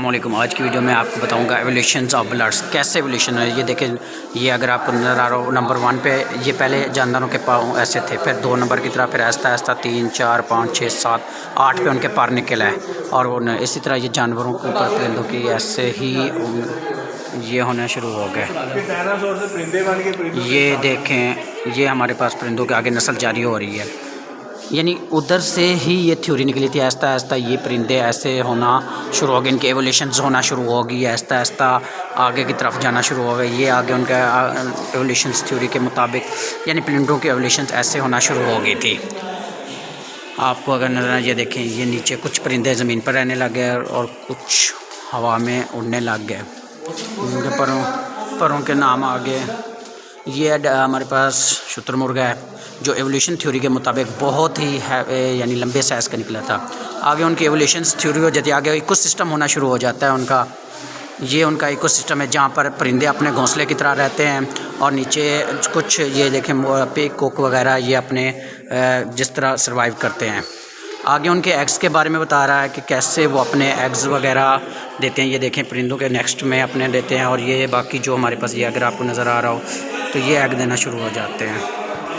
अस्सलामुअलैकुम। आज की वीडियो में आपको बताऊंगा एवोल्यूशंस ऑफ बर्ड्स, कैसे एवोल्यूशन है। ये देखें, ये अगर आपको नज़र आ रहा हो, नंबर 1 पे ये पहले जानदारों के पाँव ऐसे थे, फिर 2 नंबर की तरह, फिर आहिस्ता आहिस्ता 3, 4, 5, 6, 7, 8 पे उनके पर निकल आए। और इसी तरह ये जानवरों के ऊपर परिंदों की ऐसे ही ये होना शुरू हो गए। ये देखें, ये हमारे पास परिंदों के आगे नस्ल जारी हो रही है। यानी उधर से ही ये थ्योरी निकली थी। आहिस्ता आहिस्ता ये परिंदे ऐसे होना शुरू हो गए, इनके एवोल्यूशंस होना शुरू हो गई। आहिस्ता आहिस्ता आगे की तरफ जाना शुरू हो गए। ये आगे उनका एवोल्यूशंस थ्योरी के मुताबिक यानी परिंदों के एवोल्यूशंस ऐसे होना शुरू हो गई थी। आपको अगर नज़र ये देखें, ये नीचे कुछ परिंदे ज़मीन पर रहने लग गए और कुछ हवा में उड़ने लग गए। उनके परों के नाम आगे ये हमारे पास शुतुरमुर्ग है, जो एवोल्यूशन थ्योरी के मुताबिक बहुत ही यानी लंबे साइज़ का निकला था। आगे उनकी एवोल्यूशन थ्योरी हो जाती है, आगे इकोसिस्टम होना शुरू हो जाता है उनका। ये उनका इकोसिस्टम है जहाँ पर परिंदे अपने घोंसले की तरह रहते हैं, और नीचे कुछ ये देखें पीकॉक वगैरह ये अपने जिस तरह सर्वाइव करते हैं। आगे उनके एग्स के बारे में बता रहा है कि कैसे वो अपने एग्स वगैरह देते हैं। ये देखें, परिंदों के नेक्स्ट में अपने देते हैं, और ये बाकी जो हमारे पास ये अगर आपको नज़र आ रहा हो तो ये एग देना शुरू हो जाते हैं।